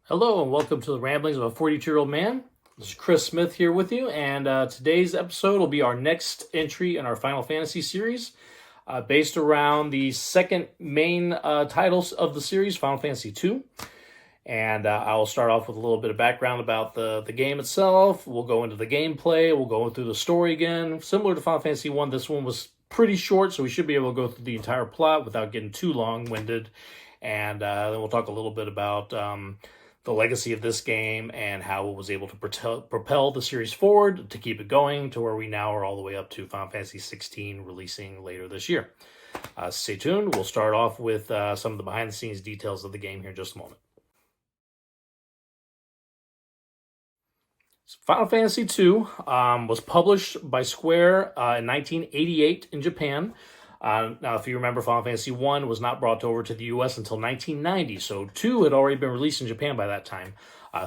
Hello and welcome to the Ramblings of a 42-Year-Old Man. This is Chris Smith here with you, and today's episode will be our next entry in our Final Fantasy series, based around the second main titles of the series, Final Fantasy II. And I will start off with a little bit of background about the game itself. We'll go into the gameplay. We'll go through the story again. Similar to Final Fantasy I, this one was pretty short, so we should be able to go through the entire plot without getting too long-winded. And then we'll talk a little bit about the legacy of this game and how it was able to propel the series forward to keep it going to where we now are all the way up to Final Fantasy 16 releasing later this year. Stay tuned. We'll start off with some of the behind-the-scenes details of the game here in just a moment. So Final Fantasy II was published by Square in 1988 in Japan. Now, if you remember, Final Fantasy I was not brought over to the U.S. until 1990, so 2 had already been released in Japan by that time.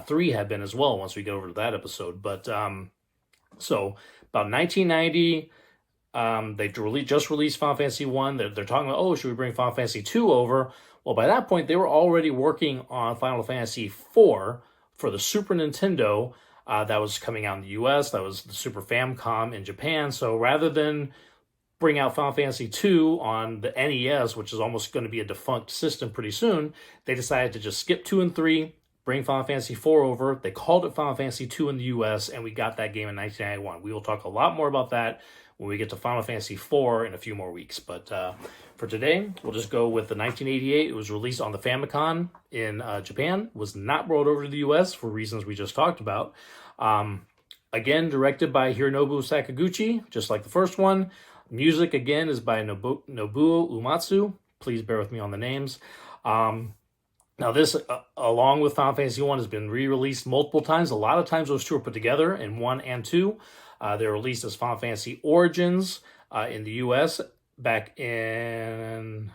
3 had been as well once we get over to that episode. But so about 1990, they just released Final Fantasy I. They're talking about, oh, should we bring Final Fantasy II over? Well, by that point, they were already working on Final Fantasy IV for the Super Nintendo that was coming out in the U.S. That was the Super Famicom in Japan. So rather than bring out Final Fantasy II on the NES, which is almost going to be a defunct system pretty soon, they decided to just skip 2 and 3, bring Final Fantasy IV over. They called it Final Fantasy II in the US, and we got that game in 1991. We will talk a lot more about that when we get to Final Fantasy IV in a few more weeks. But for today, we'll just go with the 1988. It was released on the Famicom in Japan, was not brought over to the US for reasons we just talked about. Again, directed by Hironobu Sakaguchi, just like the first one. Music, again, is by Nobuo Uematsu. Please bear with me on the names. Now, this, along with Final Fantasy I, has been re-released multiple times. A lot of times those two are put together in 1 and 2. They're released as Final Fantasy Origins in the U.S. back in,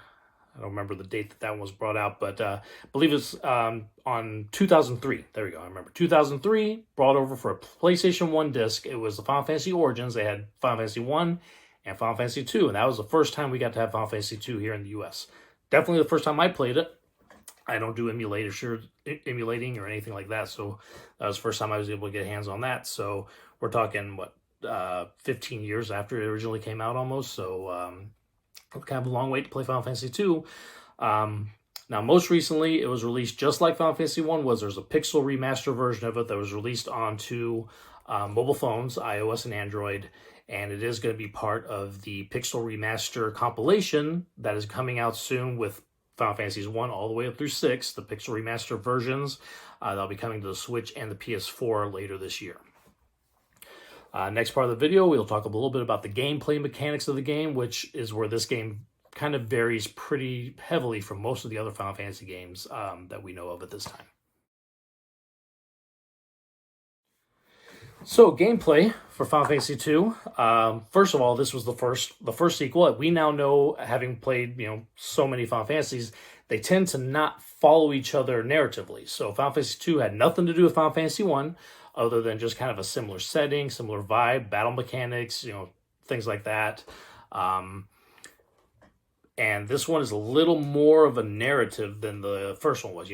I don't remember the date that one was brought out, but I believe it's on 2003. There we go, I remember. 2003, brought over for a PlayStation 1 disc. It was the Final Fantasy Origins. They had Final Fantasy 1 and Final Fantasy II, and that was the first time we got to have Final Fantasy II here in the U.S. Definitely the first time I played it. I don't do emulating or anything like that, so that was the first time I was able to get hands on that. So we're talking, 15 years after it originally came out almost, so kind of a long wait to play Final Fantasy II. Now, most recently, it was released just like Final Fantasy I was. There's a pixel remaster version of it that was released onto mobile phones, iOS and Android, and it is going to be part of the Pixel Remaster compilation that is coming out soon with Final Fantasies 1 all the way up through 6, the Pixel Remaster versions. That'll be coming to the Switch and the PS4 later this year. Next part of the video, we'll talk a little bit about the gameplay mechanics of the game, which is where this game kind of varies pretty heavily from most of the other Final Fantasy games that we know of at this time. So, gameplay for Final Fantasy II. First of all, this was the first sequel. We now know, having played so many Final Fantasies, they tend to not follow each other narratively. So, Final Fantasy II had nothing to do with Final Fantasy I, other than just kind of a similar setting, similar vibe, battle mechanics, things like that. And this one is a little more of a narrative than the first one was.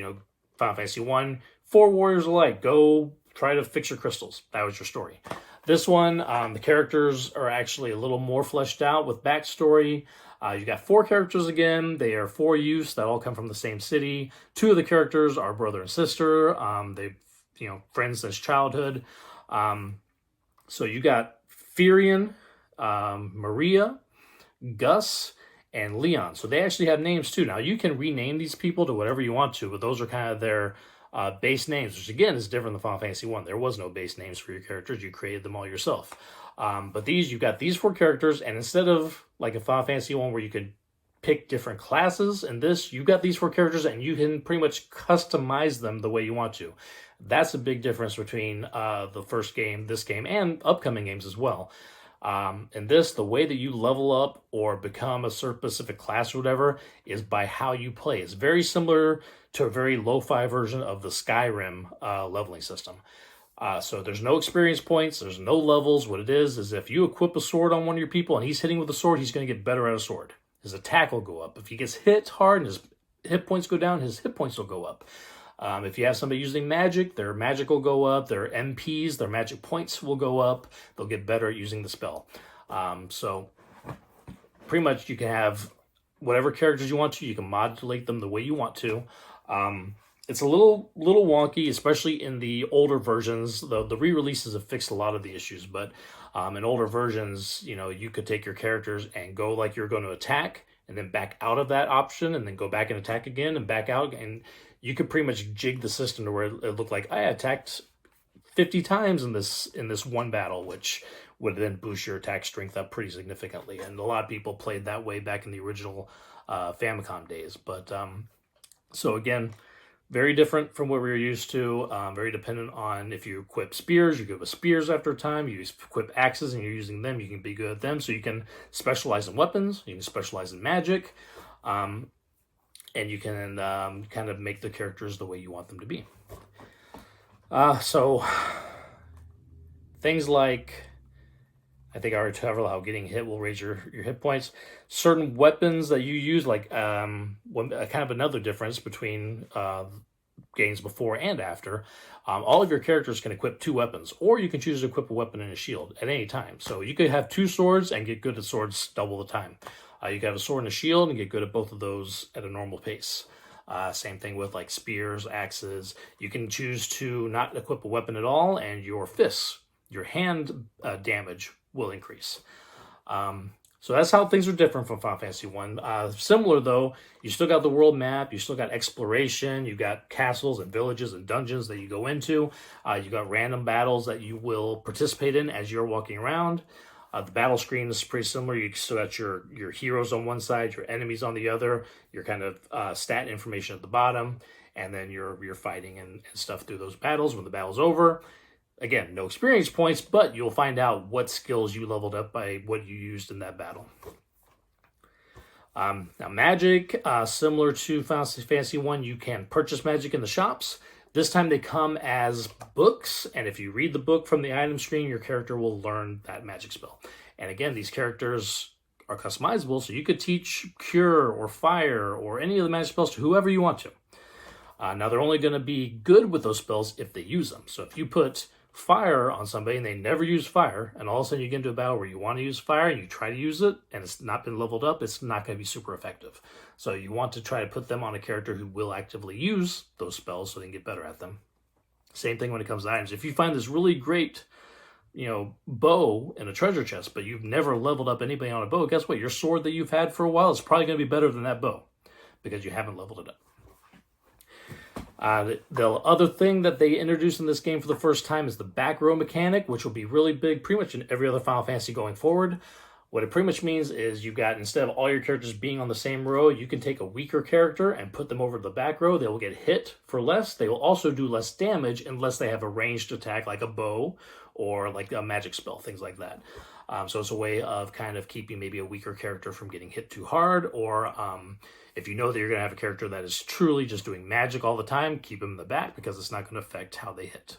Final Fantasy I, 4 warriors alike, go try to fix your crystals. That was your story. This one, the characters are actually a little more fleshed out with backstory. You got 4 characters again. They are 4 youths that all come from the same city. 2 of the characters are brother and sister. They've friends since childhood. So you got Firion, Maria, Gus, and Leon. So they actually have names too. Now you can rename these people to whatever you want to, but those are kind of their base names, which again is different than Final Fantasy I. There was no base names for your characters. You created them all yourself. But you've got these 4 characters, and instead of like in Final Fantasy I where you could pick different classes, in this, you've got these 4 characters, and you can pretty much customize them the way you want to. That's a big difference between the first game, this game, and upcoming games as well. In this, the way that you level up or become a specific class or whatever is by how you play. It's very similar to a very lo-fi version of the Skyrim leveling system. So there's no experience points, there's no levels. What it is if you equip a sword on one of your people and he's hitting with a sword, he's going to get better at a sword. His attack will go up. If he gets hit hard and his hit points go down, his hit points will go up. If you have somebody using magic, their magic will go up, their MPs, their magic points will go up. They'll get better at using the spell. So pretty much you can have whatever characters you want to. You can modulate them the way you want to. It's a little wonky, especially in the older versions. The re-releases have fixed a lot of the issues, but in older versions, you could take your characters and go like you're going to attack, and then back out of that option, and then go back and attack again, and back out, and you could pretty much jig the system to where it looked like I attacked 50 times in this one battle, which would then boost your attack strength up pretty significantly. And a lot of people played that way back in the original Famicom days. But so again, very different from what we were used to. Very dependent on if you equip spears, you go with spears after a time. You equip axes and you're using them, you can be good at them. So you can specialize in weapons, you can specialize in magic, and you can kind of make the characters the way you want them to be. So things like, I think I already covered how getting hit will raise your hit points. Certain weapons that you use, like kind of another difference between games before and after. All of your characters can equip 2 weapons, or you can choose to equip a weapon and a shield at any time. So you could have 2 swords and get good at swords double the time. You can have a sword and a shield and get good at both of those at a normal pace. Same thing with like spears, axes. You can choose to not equip a weapon at all, and your fists, your hand damage will increase. So that's how things are different from Final Fantasy 1. Similar though, you still got the world map, you still got exploration, you got castles and villages and dungeons that you go into. You got random battles that you will participate in as you're walking around. The battle screen is pretty similar. You still got your heroes on one side, your enemies on the other, your kind of stat information at the bottom, and then you're fighting and stuff through those battles. When the battle's over, again, no experience points, but you'll find out what skills you leveled up by what you used in that battle. Now magic, similar to Final Fantasy 1, you can purchase magic in the shops. This time they come as books, and if you read the book from the item screen, your character will learn that magic spell. And again, these characters are customizable, so you could teach Cure or Fire or any of the magic spells to whoever you want to. Now, they're only going to be good with those spells if they use them. So if you put Fire on somebody and they never use Fire, and all of a sudden you get into a battle where you want to use Fire and you try to use it and it's not been leveled up, it's not going to be super effective. So you want to try to put them on a character who will actively use those spells so they can get better at them. Same thing when it comes to items. If you find this really great, bow in a treasure chest, but you've never leveled up anybody on a bow, guess what? Your sword that you've had for a while is probably going to be better than that bow because you haven't leveled it up. The other thing that they introduced in this game for the first time is the back row mechanic, which will be really big pretty much in every other Final Fantasy going forward. What it pretty much means is you've got, instead of all your characters being on the same row, you can take a weaker character and put them over to the back row. They will get hit for less. They will also do less damage unless they have a ranged attack like a bow or like a magic spell, things like that. So it's a way of kind of keeping maybe a weaker character from getting hit too hard, or if you know that you're going to have a character that is truly just doing magic all the time, keep them in the back because it's not going to affect how they hit.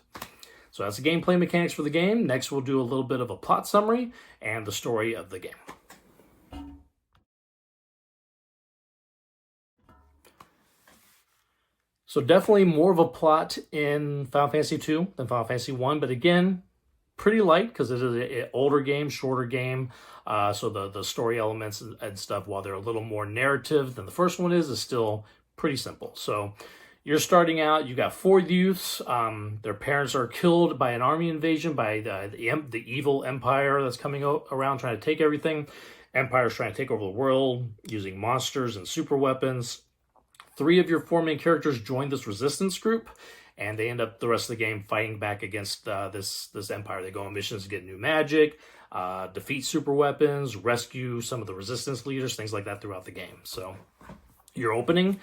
So that's the gameplay mechanics for the game. Next, we'll do a little bit of a plot summary and the story of the game. So definitely more of a plot in Final Fantasy 2 than Final Fantasy 1, but again, pretty light because it is an older game, shorter game. So the story elements and stuff, while they're a little more narrative than the first one is still pretty simple. So you're starting out, you got 4 youths. Their parents are killed by an army invasion by the evil empire that's coming around trying to take everything. Empire's trying to take over the world using monsters and super weapons. 3 of your 4 main characters join this resistance group, and they end up the rest of the game fighting back against this empire. They go on missions to get new magic, defeat super weapons, rescue some of the resistance leaders, things like that throughout the game. So your opening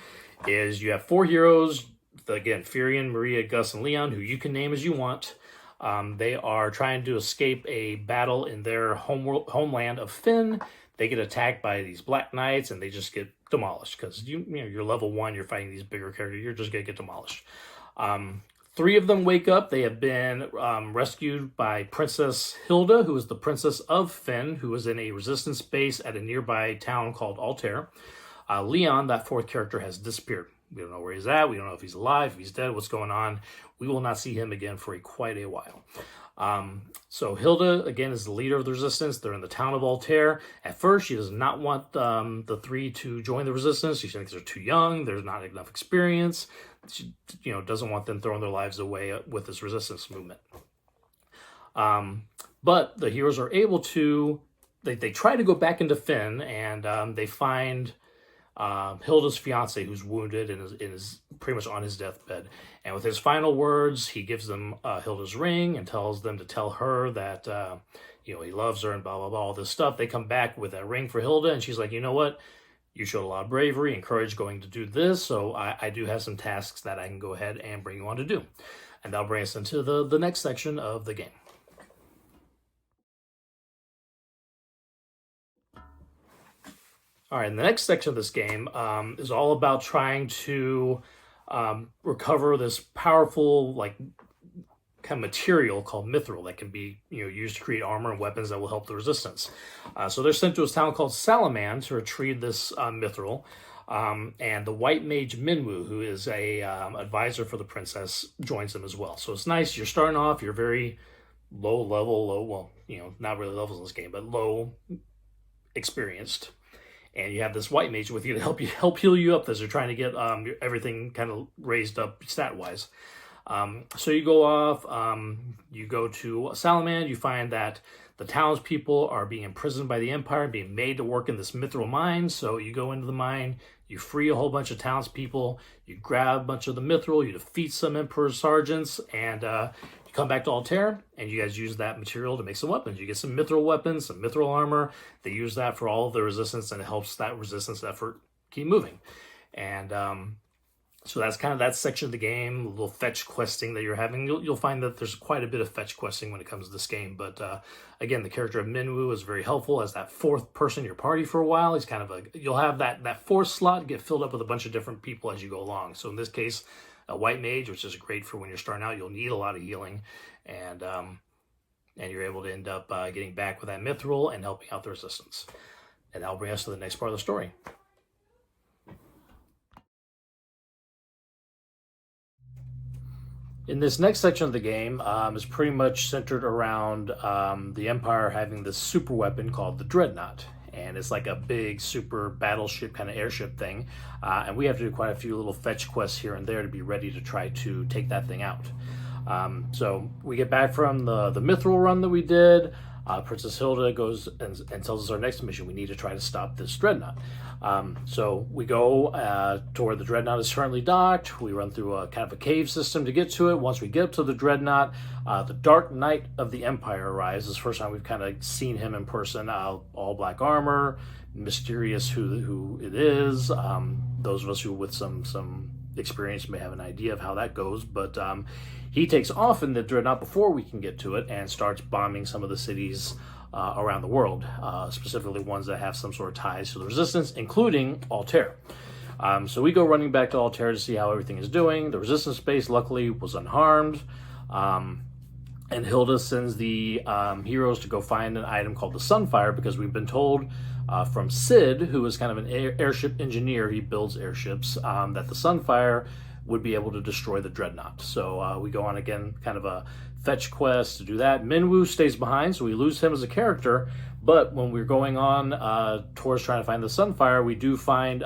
is you have 4 heroes, again, Firion, Maria, Gus, and Leon, who you can name as you want. They are trying to escape a battle in their homeland of Fynn. They get attacked by these Black Knights, and they just get demolished because you're level 1, you're fighting these bigger characters, you're just going to get demolished. 3 of them wake up. They have been rescued by Princess Hilda, who is the princess of Fynn, who is in a resistance base at a nearby town called Altair. Leon, that 4th character, has disappeared. We don't know where he's at. We don't know if he's alive, if he's dead, what's going on. We will not see him again for quite a while. So Hilda, again, is the leader of the resistance. They're in the town of Altair. At first, she does not want the three to join the resistance. She thinks they're too young. There's not enough experience. She, doesn't want them throwing their lives away with this resistance movement. But the heroes are able to, they try to go back into Finn, and they find Hilda's fiance, who's wounded and is pretty much on his deathbed. And with his final words, he gives them Hilda's ring and tells them to tell her that he loves her and blah blah blah, all this stuff. They come back with that ring for Hilda, and she's like, you know what? You showed a lot of bravery and courage going to do this, so I do have some tasks that I can go ahead and bring you on to do. And that'll bring us into the next section of the game. All right, and the next section of this game is all about trying to recover this powerful, kind of material called mithril that can be used to create armor and weapons that will help the resistance. So they're sent to a town called Salaman to retrieve this mithril. And the white mage Minwu, who is a advisor for the princess, joins them as well. So it's nice. You're starting off. You're very low, not really levels in this game, but low experienced. And you have this white mage with you to help heal you up as you're trying to get everything kind of raised up stat-wise. So you go off, you go to Salaman, you find that the townspeople are being imprisoned by the Empire, being made to work in this mithril mine. So you go into the mine, you free a whole bunch of townspeople, you grab a bunch of the mithril, you defeat some Emperor sergeants, and you come back to Altair, and you guys use that material to make some weapons. You get some mithril weapons, some mithril armor. They use that for all of the resistance, and it helps that resistance effort keep moving. And so that's kind of that section of the game, a little fetch questing that you're having. You'll find that there's quite a bit of fetch questing when it comes to this game. But again, the character of Minwu is very helpful as that fourth person in your party for a while. He's kind of you'll have that fourth slot get filled up with a bunch of different people as you go along. So in this case, a white mage, which is great for when you're starting out. You'll need a lot of healing, and you're able to end up getting back with that mithril and helping out the resistance. And that'll bring us to the next part of the story. In this next section of the game is pretty much centered around the Empire having this super weapon called the Dreadnought. And it's like a big super battleship kind of airship thing. And we have to do quite a few little fetch quests here and there to be ready to try to take that thing out. So we get back from the mithril run that we did. Princess Hilda goes and tells us our next mission. We need to try to stop this Dreadnought. So we go to where the Dreadnought is currently docked. We run through a kind of a cave system to get to it. Once we get up to the Dreadnought, the Dark Knight of the Empire arrives. This is the first time we've kind of seen him in person. All black armor, mysterious who it is. Those of us who with some experience may have an idea of how that goes, but he takes off in the Dreadnought before we can get to it and starts bombing some of the cities around the world, specifically ones that have some sort of ties to the resistance, including Altair. So we go running back to Altair to see how everything is doing. The resistance base, luckily, was unharmed. And Hilda sends the heroes to go find an item called the Sunfire, because we've been told from Sid, who is kind of an airship engineer, he builds airships, that the Sunfire would be able to destroy the Dreadnought. So we go on again, kind of a fetch quest to do that. Minwu stays behind, so we lose him as a character, but when we're going on towards trying to find the Sunfire, we do find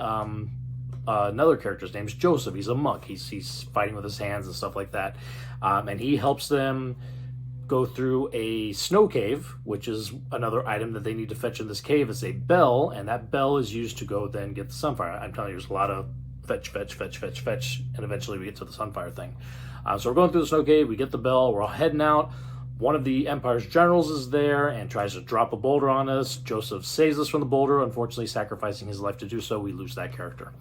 another character. His name's Joseph. He's a monk. He's fighting with his hands and stuff like that, and he helps them go through a snow cave, which is another item that they need to fetch in this cave. It's a bell, and that bell is used to go then get the Sunfire. I'm telling you, there's a lot of fetch, and eventually we get to the Sunfire thing. So we're going through the snow cave, we get the bell, we're all heading out. One of the Empire's generals is there and tries to drop a boulder on us. Joseph saves us from the boulder, unfortunately sacrificing his life to do so. We lose that character.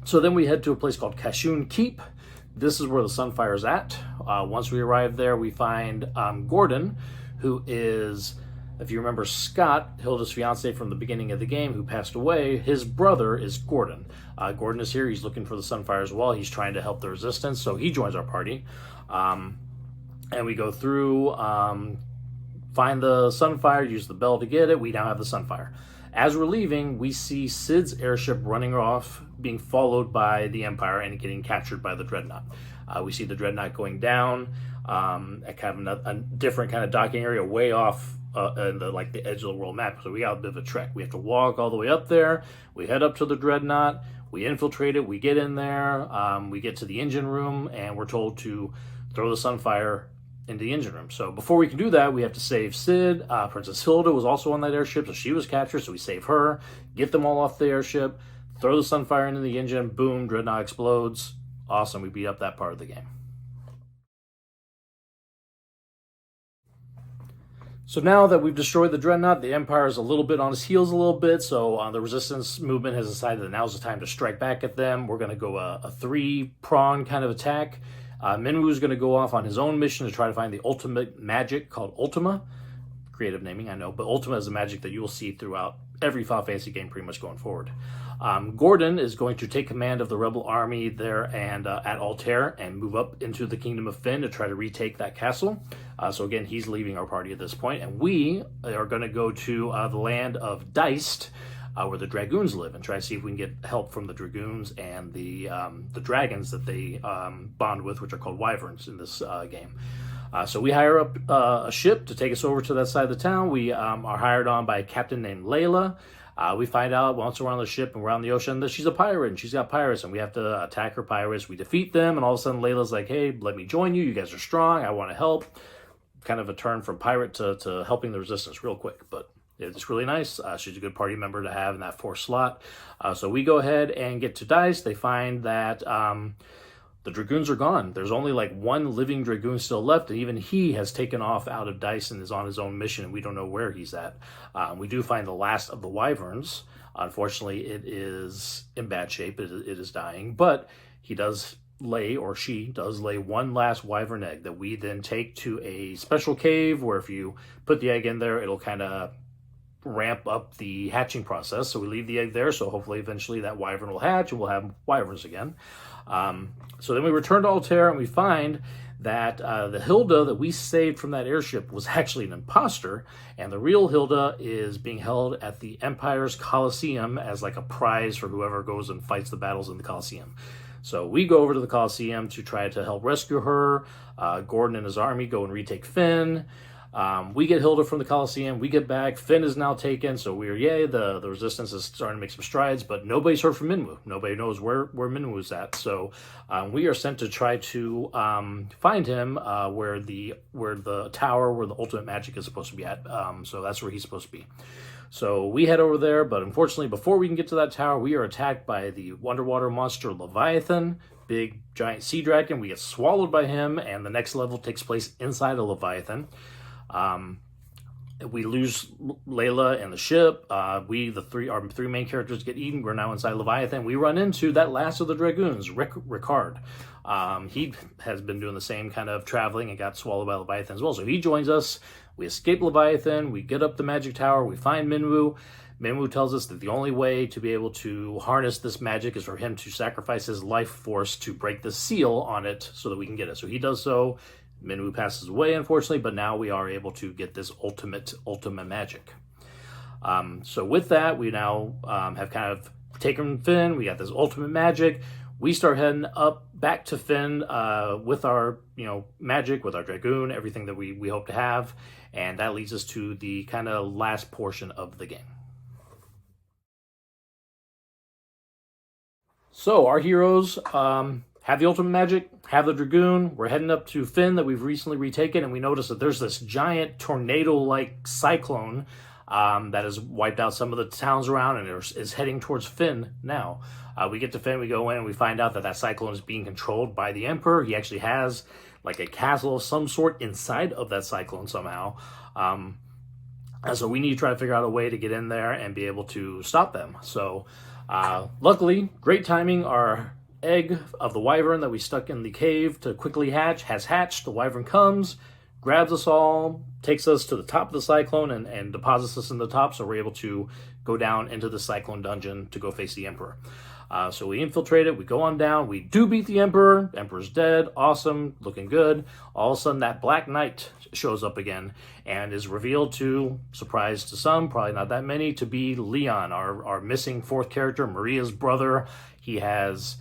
So then we head to a place called Kashun Keep. This is where the Sunfire is at. Once we arrive there, we find Gordon, who is, if you remember Scott, Hilda's fiance from the beginning of the game, who passed away. His brother is Gordon. Gordon is here. He's looking for the Sunfire as well. He's trying to help the resistance, so he joins our party. And we go through, find the Sunfire, use the bell to get it. We now have the Sunfire. As we're leaving, we see Cid's airship running off, being followed by the Empire and getting captured by the Dreadnought. We see the Dreadnought going down at kind of a different kind of docking area way off in the edge of the world map. So we got a bit of a trek. We have to walk all the way up there. We head up to the Dreadnought. We infiltrate it. We get in there. We get to the engine room, and we're told to throw the Sunfire into the engine room. So before we can do that, we have to save Cid. Princess Hilda was also on that airship, so she was captured, so we save her, get them all off the airship, throw the Sunfire into the engine, boom, Dreadnought explodes. Awesome, we beat up that part of the game. So now that we've destroyed the Dreadnought, the Empire is a little bit on its heels a little bit, so the Resistance movement has decided that now's the time to strike back at them. We're going to go a three-prong kind of attack. Minwu's going to go off on his own mission to try to find the ultimate magic called Ultima. Creative naming, I know, but Ultima is a magic that you will see throughout every Final Fantasy game pretty much going forward. Gordon is going to take command of the rebel army there and at Altair and move up into the Kingdom of Fynn to try to retake that castle. So again, he's leaving our party at this point, and we are going to go to the land of Deist, where the Dragoons live, and try to see if we can get help from the Dragoons and the dragons that they bond with, which are called Wyverns in this game. So we hire up a ship to take us over to that side of the town. We are hired on by a captain named Layla. We find out once we're on the ship and we're on the ocean that she's a pirate and she's got pirates, and we have to attack her pirates. We defeat them, and all of a sudden Layla's like, hey, let me join you. You guys are strong. I want to help. Kind of a turn from pirate to helping the Resistance real quick, but it's really nice. She's a good party member to have in that 4th slot. So we go ahead and get to Deist. They find that the Dragoons are gone. There's only like one living Dragoon still left, and even he has taken off out of Deist and is on his own mission, and we don't know where he's at. We do find the last of the Wyverns. Unfortunately, it is in bad shape. It is dying, but he does lay, or she does lay, one last Wyvern egg that we then take to a special cave where if you put the egg in there, it'll kind of ramp up the hatching process. So we leave the egg there, so hopefully eventually that Wyvern will hatch and we'll have Wyverns again. So then we return to Altair and we find that the Hilda that we saved from that airship was actually an imposter, and the real Hilda is being held at the Empire's Colosseum as like a prize for whoever goes and fights the battles in the Colosseum. So we go over to the Colosseum to try to help rescue her. Gordon and his army go and retake Fynn. We get Hilda from the Colosseum. We get back. Fynn is now taken. So we're, yay, the Resistance is starting to make some strides, but nobody's heard from Minwu. Nobody knows where Minwu is at. So we are sent to try to find him where the tower where the ultimate magic is supposed to be at. So that's where he's supposed to be. So we head over there, but unfortunately, before we can get to that tower, we are attacked by the underwater monster Leviathan, big giant sea dragon. We get swallowed by him, and the next level takes place inside a Leviathan. We lose Layla and the ship. Our three main characters get eaten. We're now inside Leviathan. We run into that last of the Dragoons, Ricard. He has been doing the same kind of traveling and got swallowed by Leviathan as well. So he joins us. We escape Leviathan. We get up the magic tower. We find Minwu. Minwu tells us that the only way to be able to harness this magic is for him to sacrifice his life force to break the seal on it so that we can get it. So he does so. Minwu passes away, unfortunately, but now we are able to get this ultimate magic. So with that, we now have kind of taken Fynn. We got this ultimate magic. We start heading up back to Fynn with our magic, with our Dragoon, everything that we hope to have, and that leads us to the kind of last portion of the game. So our heroes have the ultimate magic, have the Dragoon. We're heading up to Fynn that we've recently retaken, and we notice that there's this giant tornado-like cyclone that has wiped out some of the towns around and is heading towards Fynn now. We get to Fynn, we go in, and we find out that cyclone is being controlled by the Emperor. He actually has like a castle of some sort inside of that cyclone somehow. And so we need to try to figure out a way to get in there and be able to stop them. So luckily, great timing, our egg of the Wyvern that we stuck in the cave to quickly hatch has hatched. The Wyvern comes, grabs us all, takes us to the top of the cyclone and deposits us in the top, so we're able to go down into the cyclone dungeon to go face the Emperor. So we infiltrate it, we go on down, we do beat the Emperor. Emperor's dead, awesome, looking good. All of a sudden that Black Knight shows up again and is revealed to, surprise to some, probably not that many, to be Leon, our missing fourth character, Maria's brother. He has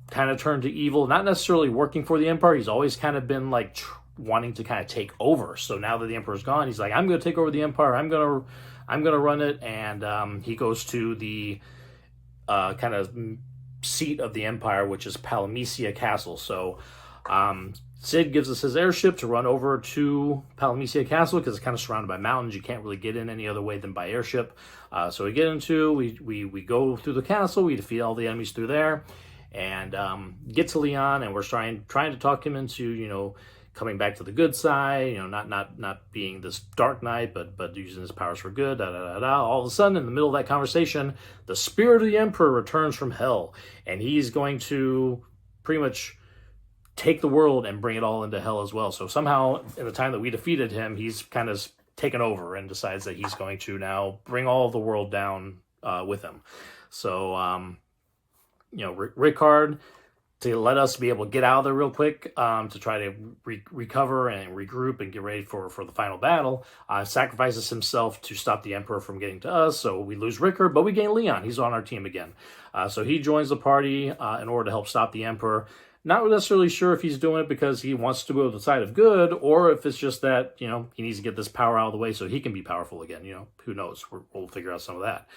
kind of turned to evil, not necessarily working for the Empire. He's always kind of been like wanting to kind of take over. So now that the Emperor's gone, he's like, I'm going to take over the Empire. I'm going to run it. And he goes to the kind of seat of the Empire, which is Palamecia Castle. So Sid gives us his airship to run over to Palamecia Castle because it's kind of surrounded by mountains. You can't really get in any other way than by airship. So we get into, we go through the castle, we defeat all the enemies through there, and get to Leon, and we're trying to talk him into, you know, coming back to the good side, you know, not being this dark knight, but using his powers for good, All of a sudden, in the middle of that conversation, the spirit of the Emperor returns from hell, and he's going to pretty much take the world and bring it all into hell as well. So somehow, in the time that we defeated him, he's kind of taken over and decides that he's going to now bring all of the world down with him. So, you know, Rickard, to let us be able to get out of there real quick, to try to recover and regroup and get ready for the final battle, sacrifices himself to stop the Emperor from getting to us. So we lose Rickard, but we gain Leon. He's on our team again. So he joins the party in order to help stop the Emperor. Not necessarily sure if he's doing it because he wants to go to the side of good, or if it's just that, you know, he needs to get this power out of the way so he can be powerful again. You know, who knows? We'll figure out some of that.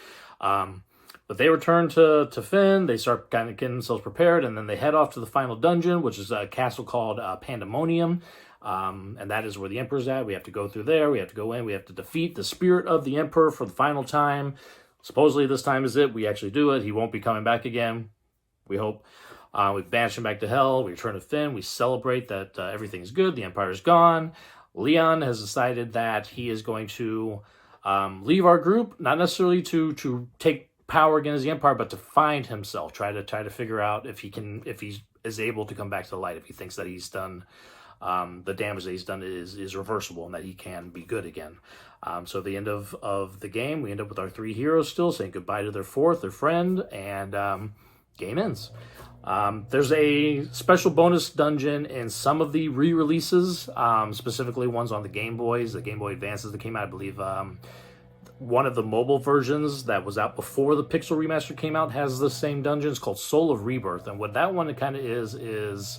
But they return to Finn. They start kind of getting themselves prepared, and then they head off to the final dungeon, which is a castle called Pandemonium. And that is where the Emperor's at. We have to go through there. We have to go in. We have to defeat the spirit of the Emperor for the final time. Supposedly this time is it. We actually do it. He won't be coming back again, we hope. We banish him back to hell. We return to Finn. We celebrate that everything's good. The Empire's gone. Leon has decided that he is going to leave our group, not necessarily to take power against the Empire, but to find himself. Try to figure out if he is able to come back to the light. If he thinks that he's done the damage that he's done is reversible and that he can be good again. So at the end of the game, we end up with our three heroes still saying goodbye to their friend, and game ends. There's a special bonus dungeon in some of the re-releases, specifically ones on the Game Boys, the Game Boy Advances that came out, I believe. One of the mobile versions that was out before the Pixel Remaster came out has the same dungeon. It's called Soul of Rebirth, and what that one kind of is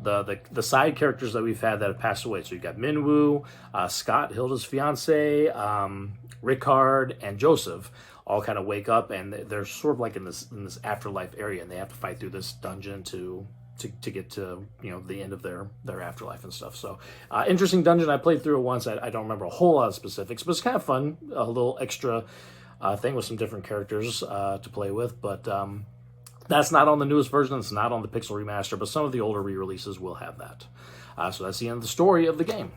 the side characters that we've had that have passed away. So you've got Minwoo, Scott, Hilda's fiance, Rickard, and Joseph all kind of wake up, and they're sort of like in this afterlife area, and they have to fight through this dungeon to get to, you know, the end of their afterlife and stuff. So interesting dungeon. I played through it once. I don't remember a whole lot of specifics, but it's kind of fun. A little extra thing with some different characters to play with, but that's not on the newest version. It's not on the Pixel Remaster, but some of the older re-releases will have that. So that's the end of the story of the game.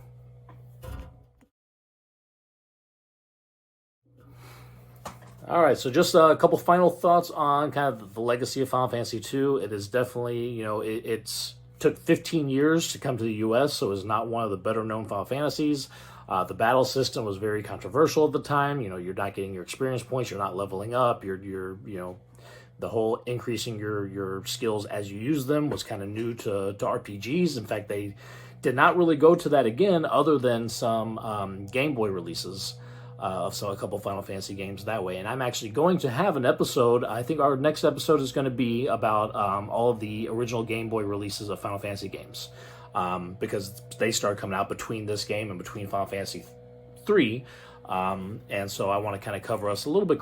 All right, so just a couple final thoughts on kind of the legacy of Final Fantasy II. It is definitely, you know, it's took 15 years to come to the U.S., so it's not one of the better-known Final Fantasies. The battle system was very controversial at the time. You know, you're not getting your experience points, you're not leveling up, you're you know, the whole increasing your skills as you use them was kind of new to RPGs. In fact, they did not really go to that again other than some Game Boy releases. So a couple Final Fantasy games that way. And I'm actually going to have an episode. I think our next episode is going to be about all of the original Game Boy releases of Final Fantasy games, because they started coming out between this game and between Final Fantasy 3. And so I want to kind of cover us a little bit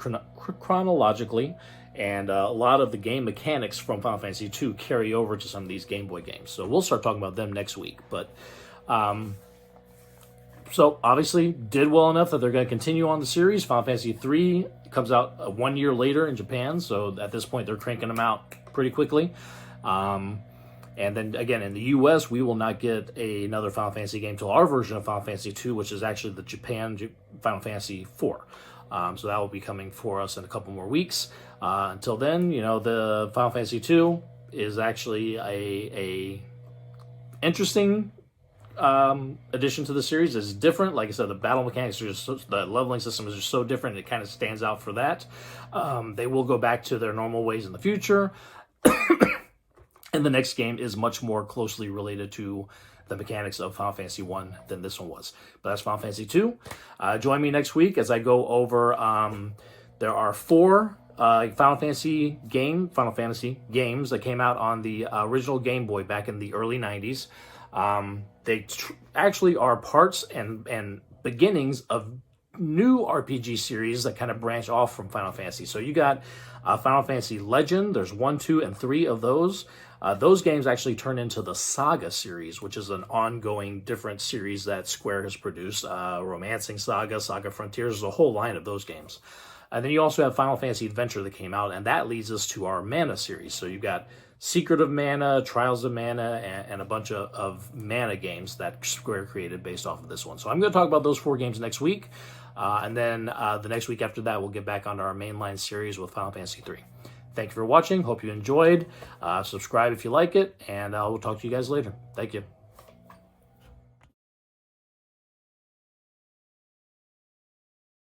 chronologically, and a lot of the game mechanics from Final Fantasy 2 carry over to some of these Game Boy games. So we'll start talking about them next week. But so obviously did well enough that they're going to continue on the series. Final Fantasy 3 comes out 1 year later in Japan, so at this point they're cranking them out pretty quickly. And then again in the US, we will not get another Final Fantasy game till our version of Final Fantasy 2, which is actually the Japan Final Fantasy 4. So that will be coming for us in a couple more weeks. Until then, you know, the Final Fantasy 2 is actually a interesting addition to the series. It's different. Like I said, the battle mechanics are just the leveling system is just so different. It kind of stands out for that. They will go back to their normal ways in the future. And the next game is much more closely related to the mechanics of Final Fantasy 1 than this one was. But that's Final Fantasy 2. Join me next week as I go over, there are 4 Final Fantasy games that came out on the original Game Boy back in the early 90s. They actually are parts and beginnings of new RPG series that kind of branch off from Final Fantasy. So you got Final Fantasy Legend. There's 1, 2, and 3 of those. Those games actually turn into the Saga series, which is an ongoing different series that Square has produced. Romancing Saga, Saga Frontiers, there's a whole line of those games. And then you also have Final Fantasy Adventure that came out, and that leads us to our Mana series. So you've got Secret of Mana, Trials of Mana, and a bunch of Mana games that Square created based off of this one. So I'm going to talk about those 4 games next week. And then the next week after that, we'll get back onto our mainline series with Final Fantasy 3. Thank you for watching. Hope you enjoyed. Subscribe if you like it, and we'll talk to you guys later. Thank you.